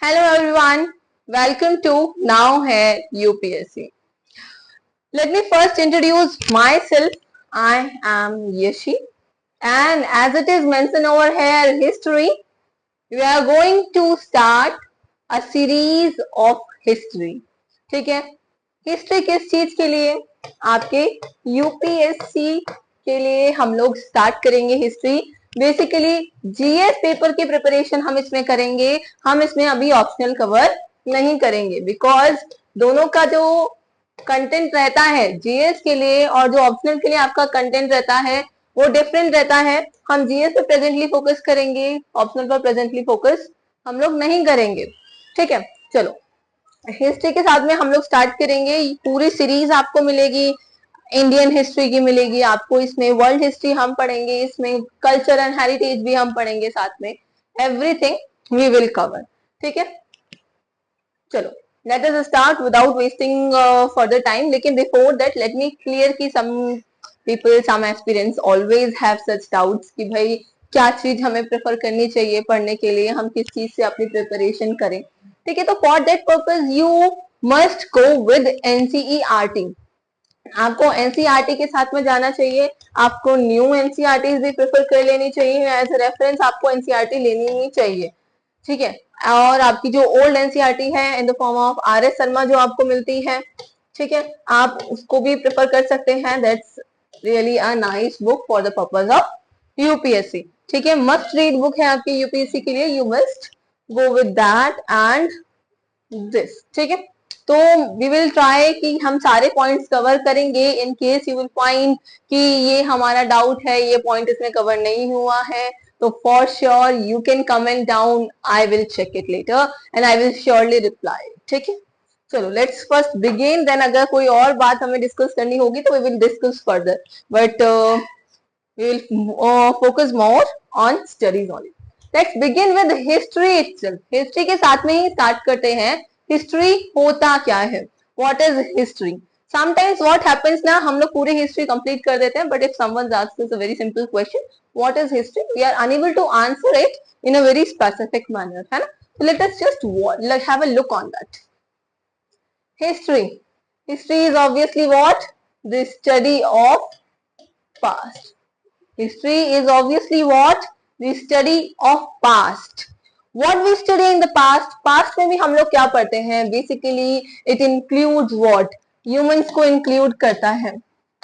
Hello everyone, welcome to Now Hai UPSC. Let me first introduce myself. I am Yashi, and as it is mentioned over here, history, we are going to start a series of history. ठीक है, history किस चीज के लिए? आपके UPSC के लिए हम लोग स्टार्ट करेंगे हिस्ट्री। बेसिकली जीएस पेपर की प्रिपरेशन हम इसमें करेंगे, हम इसमें अभी ऑप्शनल कवर नहीं करेंगे बिकॉज दोनों का जो कंटेंट रहता है जीएस के लिए और जो ऑप्शनल के लिए आपका कंटेंट रहता है वो डिफरेंट रहता है। हम जीएस पे प्रेजेंटली फोकस करेंगे, ऑप्शनल पर प्रेजेंटली फोकस हम लोग नहीं करेंगे। ठीक है, चलो हिस्ट्री के साथ में हम लोग स्टार्ट करेंगे। पूरी सीरीज आपको मिलेगी, इंडियन हिस्ट्री की मिलेगी आपको, इसमें वर्ल्ड हिस्ट्री हम पढ़ेंगे, इसमें कल्चर एंड हेरिटेज भी हम पढ़ेंगे साथ में, एवरीथिंग वी विल कवर। ठीक है, चलो let us start without wasting further time. लेकिन before that let me clear कि some people, some experience always have such doubts कि भाई क्या चीज हमें प्रेफर करनी चाहिए पढ़ने के लिए, हम किस चीज से अपनी प्रिपरेशन करें। ठीक है, तो for that purpose you must go with NCERT. आपको एनसीईआरटी के साथ में जाना चाहिए, आपको न्यू एनसीईआरटी भी प्रेफर कर लेनी चाहिए, एज ए रेफरेंस आपको एनसीईआरटी लेनी ही चाहिए। ठीक है, और आपकी जो ओल्ड एनसीईआरटी है in the form of RS. Sharma जो आपको मिलती है, ठीक है, आप उसको भी प्रेफर कर सकते हैं। That's really a nice book for the purpose of UPSC. ठीक है, मस्ट रीड बुक है आपकी यूपीएससी के लिए, you must go with that and this. ठीक है, तो वी विल ट्राई कि हम सारे पॉइंट्स कवर करेंगे। In case you will find कि ये हमारा डाउट है, ये पॉइंट इसमें कवर नहीं हुआ है, तो for sure you can comment down, I will check it later and I will surely reply. ठीक है, चलो लेट्स फर्स्ट बिगिन, देन अगर कोई और बात हमें डिस्कस करनी होगी तो we will discuss further, but we will focus more on studies only. Let's begin with history itself. History के साथ में ही स्टार्ट करते हैं। हिस्ट्री होता क्या है, what is history? Sometimes what happens ना, हम लोग पूरी हिस्ट्री कंप्लीट कर देते हैं, but if someone asks us a very simple question, what is history, we are unable to answer it in a very specific manner, है ना? So let us just have a look on that. History. History is obviously what? The study of past. History is obviously what? The study of past. What we study in the past? Past में भी हम लोग क्या पढ़ते हैं? Basically, it includes what? Humans को include करता है।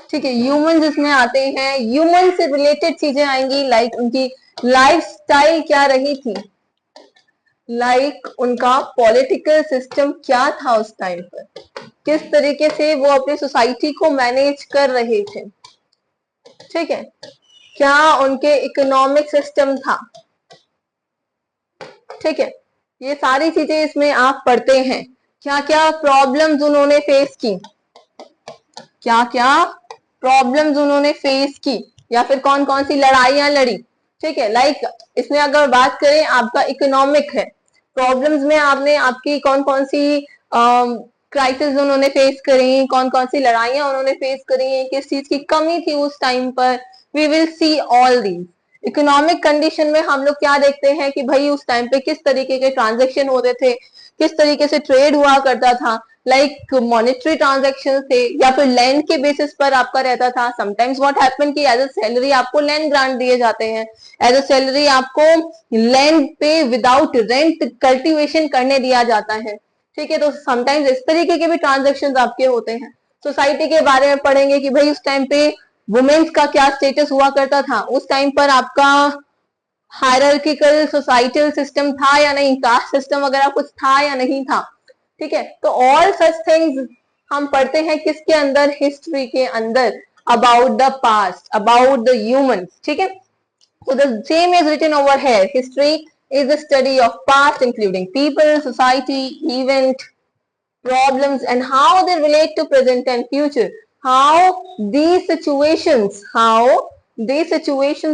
ठीक है, ह्यूमंस इसमें आते हैं, ह्यूमन से रिलेटेड चीजें आएंगी, लाइक उनकी लाइफस्टाइल क्या रही थी, लाइक उनका पॉलिटिकल सिस्टम क्या था उस टाइम पर, किस तरीके से वो अपनी सोसाइटी को मैनेज कर रहे थे। ठीक है, क्या उनके इकोनॉमिक सिस्टम था। ठीक है, ये सारी चीजें इसमें आप पढ़ते हैं। क्या क्या प्रॉब्लम्स उन्होंने फेस की, क्या क्या प्रॉब्लम्स उन्होंने फेस की, या फिर कौन कौन सी लड़ाइयां लड़ी। ठीक है, लाइक इसमें अगर बात करें आपका इकोनॉमिक है, प्रॉब्लम्स में आपने आपकी कौन कौन सी क्राइसिस उन्होंने फेस करी, कौन कौन सी लड़ाइयां उन्होंने फेस करी, किस चीज की कमी थी उस टाइम पर, we will see all these. Economic condition में हम लोग क्या देखते हैं कि भाई उस टाइम पे किस तरीके के ट्रांजेक्शन होते थे, किस तरीके से ट्रेड हुआ करता था, लाइक मॉनेटरी ट्रांजेक्शन थे या फिर लैंड के बेसिस पर आपका रहता था। समटाइम्स व्हाट हैपन कि एज अ सैलरी आपको लैंड ग्रांट दिए जाते हैं, एज अ सैलरी आपको लैंड पे विदाउट रेंट कल्टीवेशन करने दिया जाता है। ठीक है, तो समटाइम्स इस तरीके के भी ट्रांजेक्शन आपके होते हैं। सोसाइटी के बारे में पढ़ेंगे कि भाई उस टाइम पे वुमेन्स का क्या स्टेटस हुआ करता था, उस टाइम पर आपका हायरार्किकल सोसाइटल सिस्टम था या नहीं, कास्ट सिस्टम वगैरह कुछ था या नहीं था। ठीक है, तो ऑल सच थिंग्स हम पढ़ते हैं किसके अंदर, हिस्ट्री के अंदर, about the past, about the humans. ठीक है, so the same is written over here. History is the study of past including people, society, event, problems and how they relate to present and future, how these situations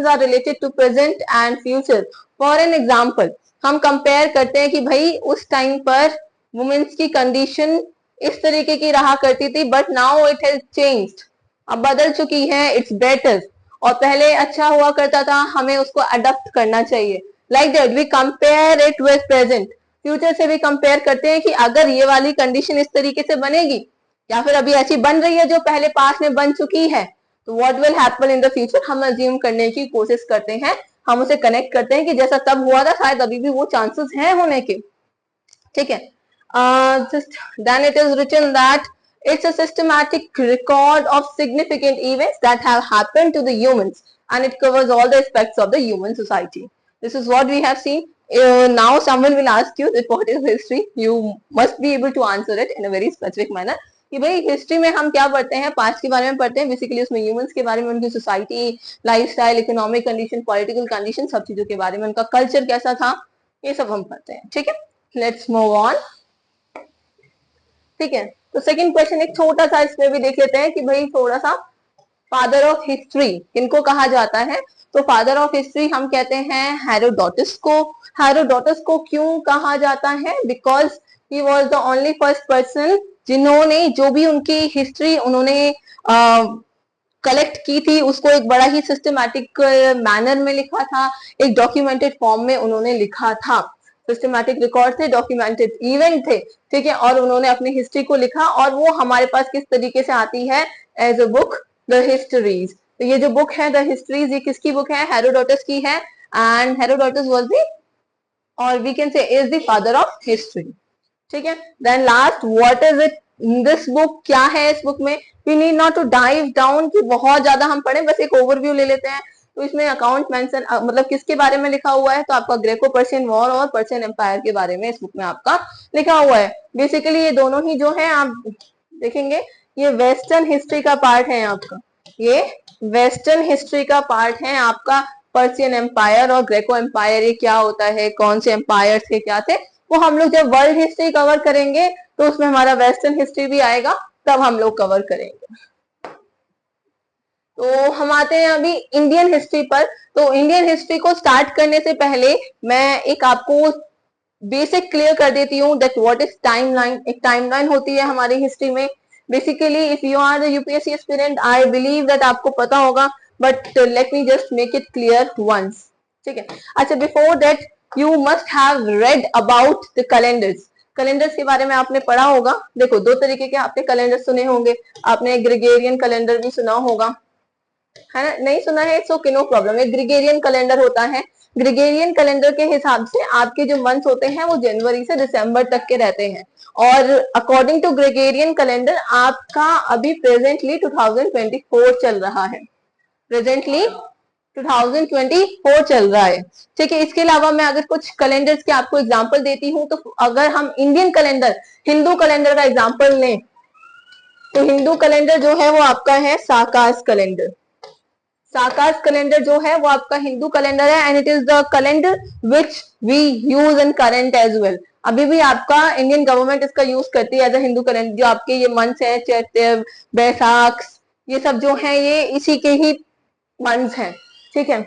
are related to present and future. For an example, हम compare करते हैं कि भाई उस time पर women's की condition इस तरीके की रहा करती थी, but now it has changed, अब बदल चुकी है, इट्स बेटर, और पहले अच्छा हुआ करता था, हमें उसको अडॉप्ट करना चाहिए। Like that we compare it with present. Future से भी कंपेयर करते हैं कि अगर ये वाली कंडीशन इस तरीके से बनेगी या फिर अभी ऐसी बन रही है जो पहले पास्ट में बन चुकी है, तो what will happen in the future, हम अज्यूम करने की कोशिश करते हैं, हम उसे कनेक्ट करते हैं कि जैसा तब हुआ था शायद अभी भी वो चांसेस हैं होने के, ठीक है। Just then it is written that it's a systematic record of significant events that have happened to the humans and it covers all the aspects of the human society. This is what we have seen. Now someone will ask you that what is history. You must be able to answer it in a very specific manner. कि भाई history में हम क्या पढ़ते हैं, past के बारे में पढ़ते हैं, बेसिकली उसमें ह्यूमंस के बारे में, उनकी society, lifestyle, economic condition, political condition, सब चीजों के बारे में, उनका कल्चर कैसा था, ये सब हम पढ़ते हैं, ठीक है। लेट्स मूव ऑन, ठीक है। तो सेकंड क्वेश्चन एक छोटा सा इसमें भी देख लेते हैं कि भाई थोड़ा सा, फादर ऑफ हिस्ट्री किनको कहा जाता है, तो फादर ऑफ हिस्ट्री हम कहते हैं हेरोडोटस को। हेरोडोटस को क्यों कहा जाता है, because he was the only first person जिन्होंने जो भी उनकी हिस्ट्री उन्होंने कलेक्ट की थी उसको एक बड़ा ही सिस्टमैटिक मैनर में लिखा था, एक डॉक्यूमेंटेड फॉर्म में उन्होंने लिखा था, सिस्टमैटिक रिकॉर्ड थे, डॉक्यूमेंटेड इवेंट थे, ठीक है, और उन्होंने अपनी हिस्ट्री को लिखा और वो हमारे पास किस तरीके से आती है, as a book, the histories. तो ये जो बुक है द हिस्ट्रीज, ये किसकी बुक है, हेरोडोटस की है, एंड हेरोडोटस वाज द, और we can say is the father of history, ठीक है। Then last, what is it this book, क्या है इस बुक में, we need not to dive down कि बहुत ज्यादा हम पढ़े, बस एक ओवरव्यू ले लेते हैं। तो इसमें अकाउंट मेंशन, मतलब किसके बारे में लिखा हुआ है, तो आपका ग्रेको पर्शियन वॉर और पर्शियन एम्पायर के बारे में इस बुक में आपका लिखा हुआ है। बेसिकली ये दोनों ही जो है आप देखेंगे ये वेस्टर्न हिस्ट्री का पार्ट है आपका, ये वेस्टर्न हिस्ट्री का पार्ट है आपका। पर्शियन एम्पायर और ग्रेको एम्पायर ये क्या होता है, कौन से एम्पायर थे, क्या थे, वो हम लोग जब वर्ल्ड हिस्ट्री कवर करेंगे तो उसमें हमारा वेस्टर्न हिस्ट्री भी आएगा, तब हम लोग कवर करेंगे। तो हम आते हैं अभी इंडियन हिस्ट्री पर। तो इंडियन हिस्ट्री को स्टार्ट करने से पहले मैं एक आपको बेसिक क्लियर कर देती हूँ दैट व्हाट इज टाइमलाइन। एक टाइमलाइन होती है हमारी हिस्ट्री में। Basically if you are the UPSC aspirant, I believe that आपको पता होगा, but let me just make it clear once, ठीक है। अच्छा, before that you must have read about the calendars. Calendars के बारे में आपने पढ़ा होगा। देखो, दो तरीके के आपने कैलेंडर सुने होंगे। आपने ग्रेगोरियन कैलेंडर भी सुना होगा, है ना? नहीं सुना है सो नो प्रॉब्लम। एक ग्रेगोरियन कैलेंडर होता है। ग्रेगोरियन कैलेंडर के हिसाब से आपके जो मंथ्स होते हैं वो जनवरी से दिसंबर तक के रहते हैं, और अकॉर्डिंग टू ग्रेगोरियन कैलेंडर आपका अभी प्रेजेंटली 2024 चल रहा है। प्रेजेंटली 2024 चल रहा है, ठीक है। इसके अलावा मैं अगर कुछ कैलेंडर्स के आपको एग्जांपल देती हूँ, तो अगर हम इंडियन कैलेंडर, हिंदू कैलेंडर का एग्जांपल लें, तो हिंदू कैलेंडर जो है वो आपका है साकास कैलेंडर। साकास कैलेंडर जो है वो आपका हिंदू कैलेंडर है, and it is the calendar which we use in current as well. अभी भी आपका इंडियन गवर्नमेंट इसका यूज करती है एज अ हिंदू कैलेंडर। जो आपके ये मंथ्स है, चैत्र, बैसाख, ये सब जो है ये इसी के ही मंथ्स हैं, ठीक है।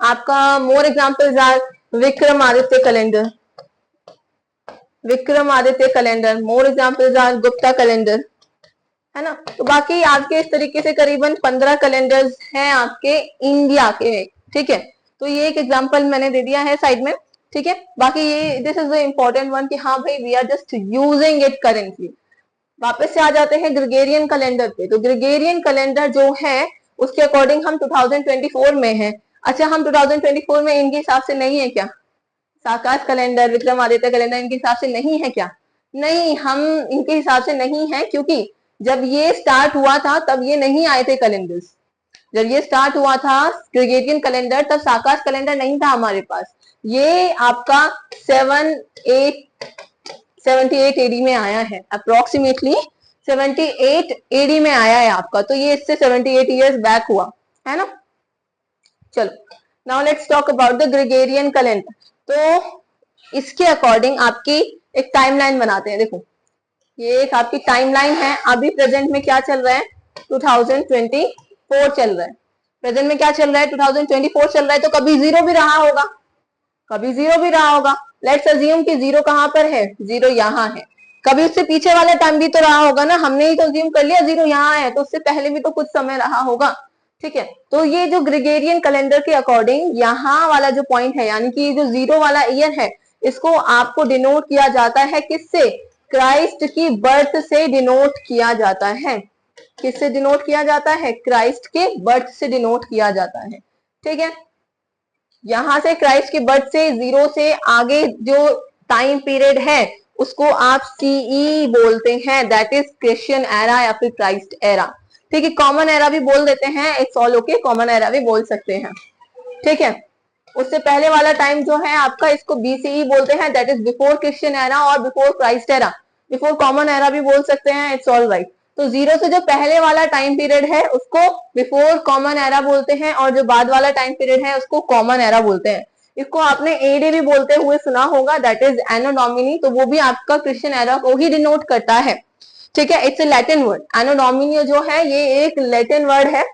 आपका more examples are Vikramaditya calendar, Vikramaditya calendar. More examples are Gupta calendar, है ना। तो बाकी आपके इस तरीके से करीबन 15 कैलेंडर्स हैं आपके इंडिया के, ठीक है। तो ये एक एग्जांपल मैंने दे दिया है साइड में, ठीक है। बाकी ये this is the important one कि हाँ भाई we are just using it currently. वापस से आ जाते हैं ग्रेगोरियन कैलेंडर पे। तो ग्रेगोरियन कैलेंडर जो है उसके अकॉर्डिंग हम 2024 में है। अच्छा, हम 2024 में इनके हिसाब से नहीं है क्या? साकाश कैलेंडर, विक्रमादित्य कैलेंडर इनके हिसाब से नहीं है क्या? नहीं, हम इनके हिसाब से नहीं है, क्योंकि जब ये स्टार्ट हुआ था तब ये नहीं आए थे कैलेंडर्स। जब ये स्टार्ट हुआ था ग्रेगोरियन कैलेंडर, तब साकाश कैलेंडर नहीं था हमारे पास। ये आपका 78 एडी में आया है, अप्रोक्सीमेटली 78 एडी में आया है आपका। तो ये इससे 78 ईयर्स बैक हुआ है ना। चलो, now let's talk about the Gregorian calendar. तो इसके अकॉर्डिंग आपकी एक टाइमलाइन बनाते हैं। देखो, ये एक आपकी टाइमलाइन है। अभी प्रेजेंट में क्या चल रहा है? 2024 चल रहा है। प्रेजेंट में क्या चल रहा है? 2024 चल रहा है। तो कभी जीरो भी रहा होगा, कभी जीरो भी रहा होगा। लेट्स अज्यूम कि जीरो कहां पर है? जीरो यहाँ है। कभी उससे पीछे वाला टाइम भी तो रहा होगा ना। हमने ही तो अज्यूम कर लिया जीरो यहाँ है, तो उससे पहले भी तो कुछ समय रहा होगा, ठीक है। तो ये जो ग्रेगोरियन कैलेंडर के अकॉर्डिंग यहाँ वाला जो पॉइंट है, यानी कि जो जीरो वाला ईयर है, इसको आपको डिनोट किया जाता है किससे? क्राइस्ट की बर्थ से डिनोट किया जाता है। किससे डिनोट किया जाता है? क्राइस्ट के बर्थ से डिनोट किया जाता है। ठीक है, यहां से क्राइस्ट की बर्थ से 0 से आगे जो टाइम पीरियड है उसको आप सीई बोलते हैं, दैट इज क्रिश्चियन एरा या फिर क्राइस्ट एरा। ठीक है, कॉमन एरा भी बोल देते हैं, it's all okay, common era भी बोल सकते हैं। ठीक है, उससे पहले वाला टाइम जो है आपका, इसको बीसीई बोलते हैं, that is before Christian era और before Christ era, before common era भी बोल सकते हैं, इट्स ऑल राइट। तो 0 से जो पहले वाला टाइम पीरियड है उसको बिफोर कॉमन एरा बोलते हैं, और जो बाद वाला टाइम पीरियड है उसको कॉमन एरा बोलते हैं। इसको आपने एडी भी बोलते हुए सुना होगा, दैट इज एनो डोमिनी, तो वो भी आपका क्रिश्चियन एरा को ही डिनोट करता है। ठीक है, it's a Latin word, Anno Domini जो है ये एक लैटिन वर्ड है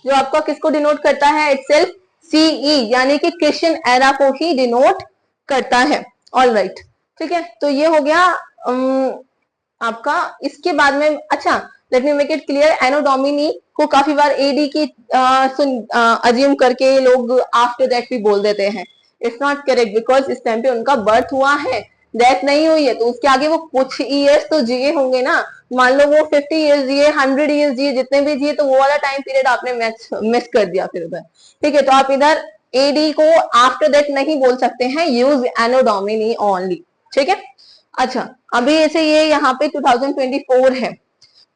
जो आपका किसको डिनोट करता है? इटसेल्फ सीई, यानी कि क्रिश्चियन एरा को ही डिनोट करता है। ऑल राइट, ठीक है, तो ये हो गया आपका। इसके बाद में, अच्छा let me make it clear, Anno Domini को काफी बार एडी की अज्यूम करके लोग आफ्टर दैट भी बोल देते हैं। इट्स नॉट करेक्ट, बिकॉज इस टाइम पे उनका बर्थ हुआ है, डेथ नहीं हुई है, तो उसके आगे वो कुछ ईयर्स तो जिए होंगे ना। मान लो वो 50 ईयर्स जिए, 100 ईयर्स जिए, जितने भी जिए, तो वो वाला टाइम पीरियड आपने मिस कर दिया फिर उधर। ठीक है, तो आप इधर एडी को आफ्टर दैट नहीं बोल सकते हैं, यूज एनो डोमिनी ओनली। ठीक है, अच्छा अभी ऐसे ये यहाँ पे 2024 है।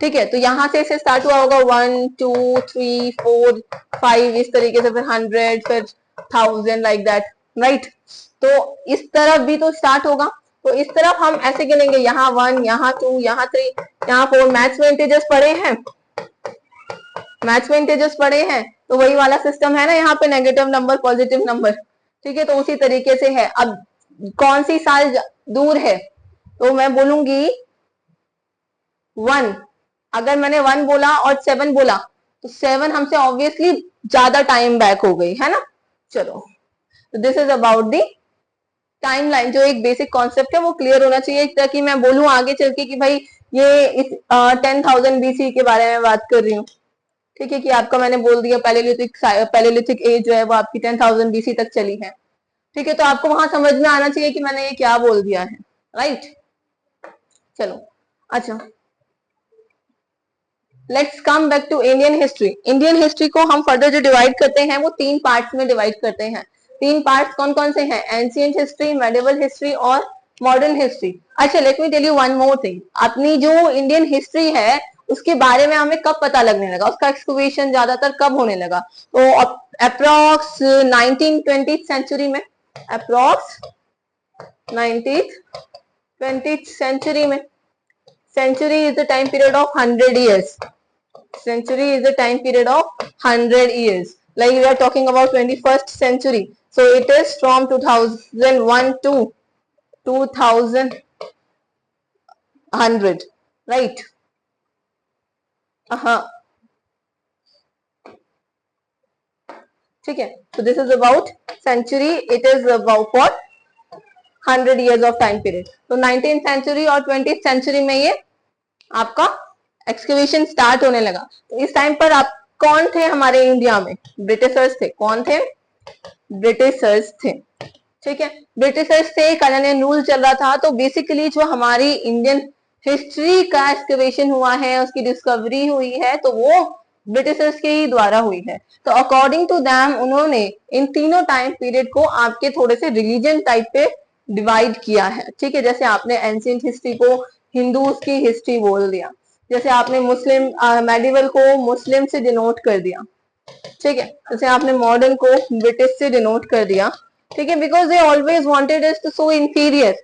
ठीक है, तो यहां से इसे स्टार्ट हुआ होगा 1 2 3 4 5 इस तरीके से, फिर 100, फिर 1000 लाइक दैट, राइट। तो इस तरफ भी तो स्टार्ट होगा, तो इस तरफ हम ऐसे गिनेंगे, यहाँ 1, यहाँ 2, यहाँ 3, यहाँ 4। मैथ्स में इंटीजर्स पढ़े हैं, मैथ्स में इंटीजर्स पढ़े हैं, तो वही वाला सिस्टम है ना, यहाँ पे नेगेटिव नंबर पॉजिटिव नंबर। ठीक है, तो उसी तरीके से है। अब कौन सी साल दूर है, तो मैं बोलूंगी 1। अगर मैंने 1 बोला और 7 बोला, तो 7 हमसे ऑब्वियसली ज्यादा टाइम बैक हो गई है ना। चलो, तो this is about the timeline. जो एक बेसिक कॉन्सेप्ट है वो क्लियर होना चाहिए, ताकि मैं बोलूं आगे चल के कि भाई ये इस 10,000 बीसी के बारे में बात कर रही हूँ। ठीक है, कि आपका मैंने बोल दिया पैलेलिथिक एज जो है वो आपकी 10,000 बीसी तक चली है। ठीक है, तो आपको वहां समझ में आना चाहिए कि मैंने ये क्या बोल दिया है, राइट। चलो, अच्छा let's come back to Indian history. Indian history को हम फर्दर जो डिवाइड करते हैं वो 3 पार्ट्स में डिवाइड करते हैं। 3 पार्ट्स कौन कौन से हैं? एंशिएंट हिस्ट्री, मेडिवल हिस्ट्री और मॉडर्न हिस्ट्री। अच्छा let me tell you one more thing, अपनी जो इंडियन हिस्ट्री है उसके बारे में हमें कब पता लगने लगा, उसका एक्सकवेशन ज्यादातर कब होने लगा? तो अप्रोक्स 19th-20th सेंचुरी में, अप्रोक्स 19th-20th सेंचुरी में। Century is the time period of 100 years. Century is the time period of 100 years. Like we are talking about 21st century. So it is from 2001 to 2100, right? ठीक है, so this is about century. It is about for 100 years of time period. तो 19th century और 20th century में ये आपका excavation start होने लगा। तो इस टाइम पर आप कौन थे हमारे इंडिया में? ब्रिटिशर्स थे। कौन थे? ब्रिटिशर्स थे। ठीक है, ब्रिटिशर्स थे, कॉलोनियल रूल चल रहा था। तो बेसिकली जो हमारी इंडियन हिस्ट्री का एक्सकवेशन हुआ है, उसकी डिस्कवरी हुई है, तो वो ब्रिटिशर्स के ही द्वारा हुई है। तो अकॉर्डिंग टू दैम उन्होंने इन तीनों टाइम पीरियड को आपके थोड़े से रिलीजन टाइप पे डिवाइड किया है। ठीक है, जैसे आपने एंशिएंट हिस्ट्री को हिंदूज की हिस्ट्री बोल दिया, जैसे आपने मुस्लिम मेडिवल को मुस्लिम से डिनोट कर दिया। ठीक है, जैसे आपने मॉडर्न को ब्रिटिश से डिनोट कर दिया। ठीक है, because they always wanted us to show inferior.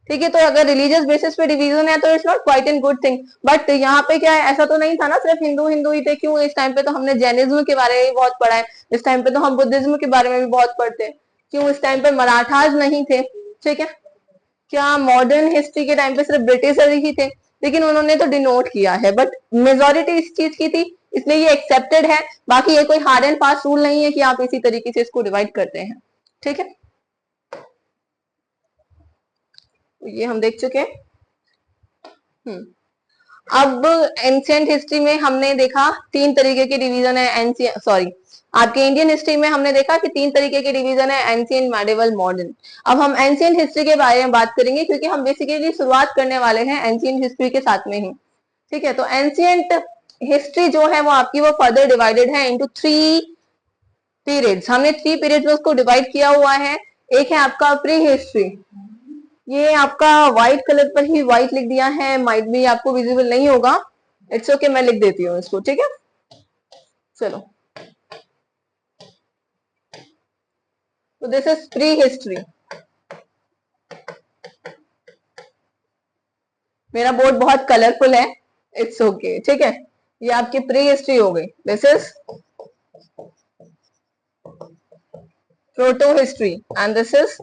ठीक है, तो अगर रिलीजियस बेसिस पे डिवीजन है तो it's not quite an good thing. But यहाँ पे क्या है, ऐसा तो नहीं था ना सिर्फ हिंदू हिंदू ही थे। क्यों? इस टाइम पे तो हमने जैनिज्म के बारे में भी बहुत पढ़ा है, इस टाइम पे तो हम बुद्धिज्म के बारे में भी बहुत पढ़ते हैं। क्यों? इस टाइम पे मराठाज नहीं थे। ठीक है, क्या मॉडर्न हिस्ट्री के टाइम पे सिर्फ ब्रिटिशर ही थे? लेकिन उन्होंने तो डिनोट किया है, बट मेजोरिटी इस चीज की थी, इसलिए ये एक्सेप्टेड है। बाकी ये कोई हार्ड एंड फास्ट रूल नहीं है कि आप इसी तरीके से इसको डिवाइड करते हैं। ठीक है, ये हम देख चुके हैं। अब एंशियंट हिस्ट्री में हमने देखा 3 तरीके के डिवीजन है, आपके इंडियन हिस्ट्री में हमने देखा कि 3 तरीके के डिवीजन है, एंशियंट, मेडिवल, मॉडर्न। अब हम एंशियंट हिस्ट्री के बारे में बात करेंगे क्योंकि हम बेसिकली शुरुआत करने वाले हैं एंशियंट हिस्ट्री के साथ में ही। ठीक है, तो एंशियंट हिस्ट्री जो है वो आपकी वो फर्दर डिवाइडेड है इनटू 3 पीरियड्स। हमने 3 पीरियड्स में उसको डिवाइड किया हुआ है। एक है आपका प्री हिस्ट्री, ये आपका व्हाइट कलर पर ही व्हाइट लिख दिया है, माइट भी आपको विजिबल नहीं होगा, इट्स ओके, मैं लिख देती हूँ इसको। ठीक है, चलो, तो दिस इज प्री हिस्ट्री। मेरा बोर्ड बहुत कलरफुल है, इट्स ओके। ठीक है, ये आपकी प्री हिस्ट्री हो गई। This is proto history and this is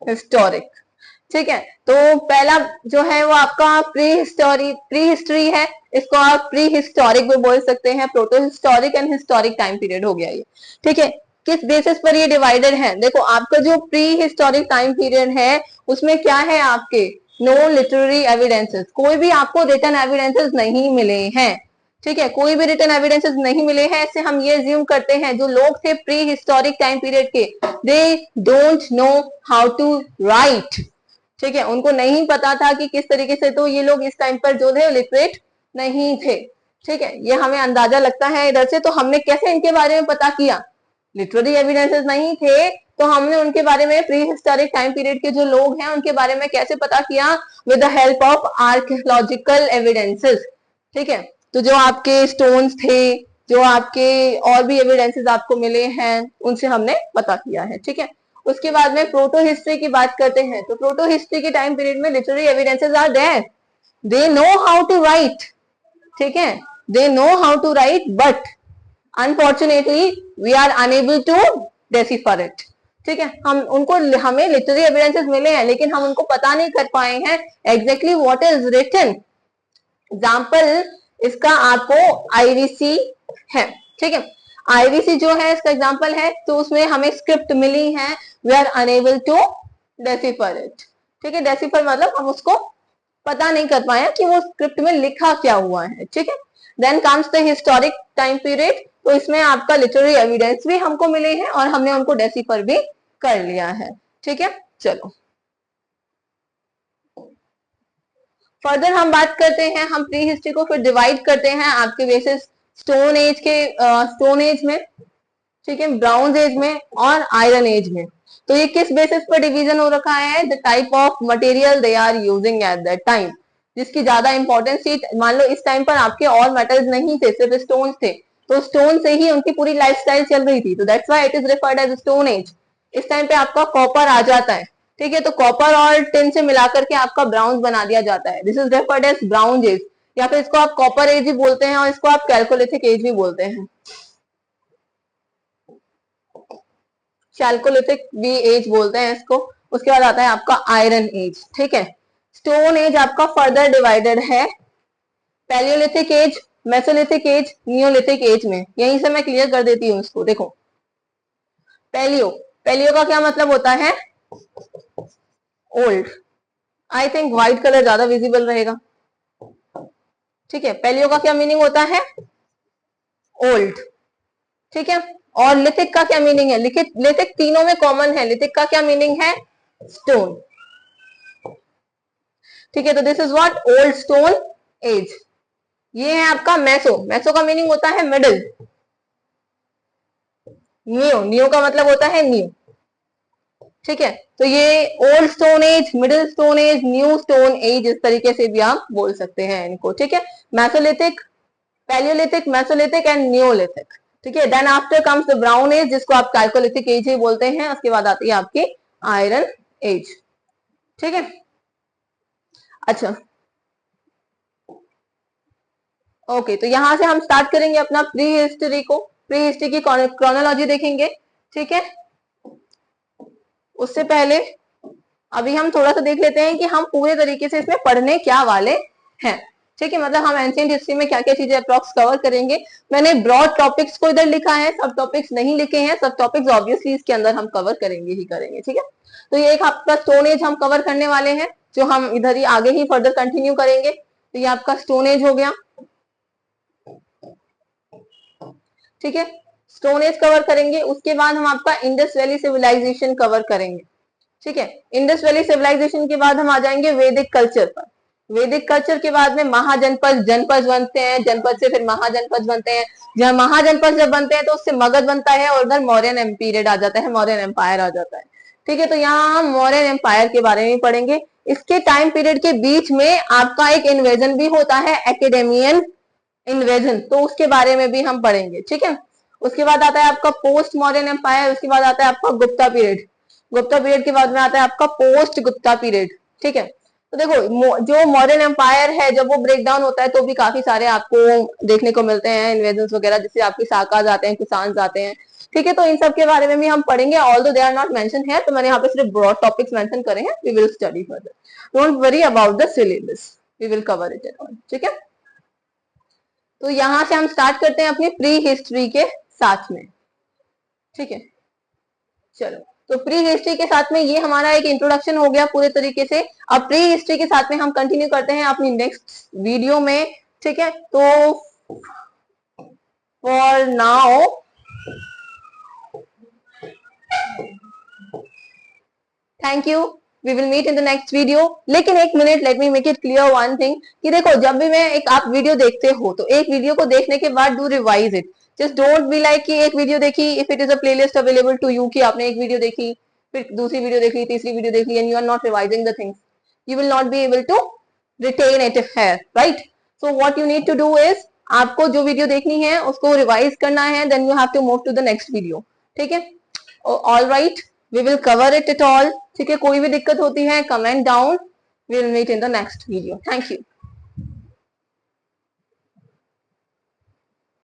historic. ठीक है, तो पहला जो है वो आपका प्री हिस्ट्री है, इसको आप प्री हिस्टोरिक भी बोल सकते हैं, proto historic and historic time period हो गया ये। ठीक है, किस बेसिस पर ये डिवाइडेड है? देखो, आपका जो प्री हिस्टोरिक टाइम पीरियड है उसमें क्या है, आपके नो लिटरेरी एविडेंसेस, कोई भी आपको रिटन एविडेंसेस नहीं मिले हैं। ठीक है, कोई भी रिटन एविडेंसेस नहीं मिले हैं, इससे हम ये अज्यूम करते हैं जो लोग थे प्री हिस्टोरिक टाइम पीरियड के, they don't know how to write. ठीक है, उनको नहीं पता था कि किस तरीके से, तो ये लोग इस टाइम पर जो थे लिटरेट नहीं थे। ठीक है, ये हमें अंदाजा लगता है इधर से। तो हमने कैसे इनके बारे में पता किया? लिटरेरी एविडेंसेस नहीं थे तो हमने उनके बारे में प्री हिस्टोरिक टाइम पीरियड के जो लोग हैं उनके बारे में कैसे पता किया? With the help of archaeological evidences. ठीक है, तो जो आपके स्टोन्स थे, जो आपके और भी एविडेंसेस आपको मिले हैं, उनसे हमने पता किया है। ठीक है, उसके बाद में प्रोटो हिस्ट्री की बात करते हैं। तो प्रोटो हिस्ट्री के टाइम पीरियड में literary evidences are there, they know how to write. ठीक है, they know how to write but unfortunately we are unable to decipher it. ठीक है, हमें लिटरेरी एविडेंसेस मिले हैं लेकिन हम उनको पता नहीं कर पाए हैं exactly what is written. Example इसका आपको आईवीसी है। ठीक है, आईवीसी जो है इसका एग्जांपल है, तो उसमें हमें स्क्रिप्ट मिली है, we are unable to decipher it. ठीक है, डेसिफर मतलब हम उसको पता नहीं कर पाए कि वो स्क्रिप्ट में लिखा क्या हुआ है। ठीक है, then comes the historic time period, तो इसमें आपका लिटरेरी एविडेंस भी हमको मिले हैं और हमने उनको डेसिफर भी कर लिया है। ठीक है, चलो फर्दर हम बात करते हैं। हम प्री हिस्ट्री को फिर डिवाइड करते हैं आपके बेसिस स्टोन एज में, ठीक है, ब्राउन एज में और आयरन एज में। तो ये किस बेसिस पर डिवीजन हो रखा है? The type of material they are using at that time, जिसकी ज्यादा इंपॉर्टेंस थी। मान लो इस टाइम पर आपके और मेटल्स नहीं थे, सिर्फ स्टोन्स थे, तो स्टोन से ही उनकी पूरी लाइफस्टाइल चल रही थी, तो that's why it is referred as stone age. इस टाइम पे आपका कॉपर आ जाता है। ठीक है, तो कॉपर और टिन से मिलाकर के आपका ब्राउन बना दिया जाता है, this is referred as bronze age, या फिर इसको आप कॉपर एज भी बोलते हैं और इसको आप कैल्कोलिथिक एज भी बोलते हैं, चैल्कोलिथिक भी एज बोलते हैं इसको। उसके बाद आता है आपका आयरन एज। ठीक है, स्टोन एज आपका फर्दर डिवाइडेड है palaeolithic age, mesolithic age, neolithic age में। यहीं से मैं क्लियर कर देती हूँ इसको। देखो, पैलियो का क्या मतलब होता है? Old. I think white colour ज्यादा विजिबल रहेगा। ठीक है, पैलियो का क्या मीनिंग होता है? ओल्ड। ठीक है, और लिथिक का क्या मीनिंग है? लिथिक तीनों में कॉमन है। लिथिक का क्या मीनिंग है? स्टोन। ठीक है, तो this is what old stone age. ये है आपका मैसो का मीनिंग होता है मिडिल। नियो का मतलब होता है न्यू। ठीक है, तो ये old stone age, middle stone age, new stone age, इस तरीके से भी आप बोल सकते हैं इनको। ठीक है, mesolithic, palaeolithic, mesolithic and neolithic. ठीक है, then after comes the bronze age, जिसको आप कैल्कोलिथिक एज ही बोलते हैं। उसके बाद आती है आपकी आयरन एज। ठीक है, अच्छा ओके, तो यहां से हम स्टार्ट करेंगे अपना प्री हिस्ट्री को। प्री हिस्ट्री की क्रोनोलॉजी देखेंगे। ठीक है, उससे पहले अभी हम थोड़ा सा देख लेते हैं कि हम पूरे तरीके से इसमें पढ़ने क्या वाले हैं। ठीक है, मतलब हम एंशिएंट हिस्ट्री में क्या क्या चीजें अप्रॉक्स कवर करेंगे। मैंने ब्रॉड टॉपिक्स को इधर लिखा है, सब टॉपिक्स नहीं लिखे हैं। सब टॉपिक्स ऑब्वियसली इसके अंदर हम कवर करेंगे ही करेंगे। ठीक है, तो ये एक आपका स्टोन एज हम कवर करने वाले हैं। जो हम इधर ही आगे ही फर्दर कंटिन्यू करेंगे। तो ये आपका स्टोन एज हो गया, ठीक है, स्टोन एज कवर करेंगे। उसके बाद हम आपका इंडस वैली सिविलाइजेशन कवर करेंगे, ठीक है। इंडस वैली सिविलाइजेशन के बाद हम आ जाएंगे वैदिक कल्चर पर। वैदिक कल्चर के बाद में महाजनपद, जनपद बनते हैं, जनपद से फिर महाजनपद बनते हैं। जहां महाजनपद जब बनते हैं तो उससे मगध बनता है और उधर मौर्यन पीरियड आ जाता है, मौर्यन एम्पायर आ जाता है, ठीक है। तो यहाँ हम मौर्यन एम्पायर के बारे में पढ़ेंगे। इसके टाइम पीरियड के बीच में आपका एक इन्वेजन भी होता है, एकेडेमियन इन्वेजन, तो उसके बारे में भी हम पढ़ेंगे, ठीक है। उसके बाद आता है आपका पोस्ट मॉडर्न एम्पायर, उसके बाद आता है आपका गुप्ता पीरियड, गुप्ता पीरियड के बाद में आता है आपका पोस्ट गुप्ता पीरियड, ठीक है। तो देखो जो मॉडर्न एम्पायर है जब वो ब्रेक डाउन होता है तो भी काफी सारे आपको देखने को मिलते हैं इन्वेजन वगैरह, जिससे आपके साकाज आते हैं, किसान आते हैं, ठीक है। तो इन सब के बारे में भी हम पढ़ेंगे, although they are not mention है, तो मैंने यहाँ पे सिर्फ ब्रॉड टॉपिक्स मेंशन करे हैं। We will study further, don't worry about the syllabus, we will cover it at all, ठीक है। तो यहां से हम स्टार्ट करते हैं अपनी प्री हिस्ट्री के साथ में, ठीक है। चलो, तो प्री हिस्ट्री के साथ में ये हमारा एक इंट्रोडक्शन हो गया पूरे तरीके से। अब प्री हिस्ट्री के साथ में हम कंटिन्यू करते हैं अपनी नेक्स्ट वीडियो में, ठीक है। तो for now thank you, we will meet in the next video. लेकिन एक minute, let me make it clear one thing, कि देखो जब भी मैं एक आप वीडियो देखते हो तो एक वीडियो को देखने के बाद do revise it, just don't be like कि एक वीडियो देखी, if it is a playlist available to you, कि आपने एक वीडियो देखी, फिर दूसरी वीडियो देखी, तीसरी वीडियो देखी, and you are not revising the things, you will not be able to retain it here, right? So what you need to do is, आपको जो वीडियो देखनी है उसको रिवाइज करना है, then you have to move to the next video, ठीक है। All right, we will cover it at all, ठीक है। कोई भी दिक्कत होती है comment down, we will meet in the next video, thank you.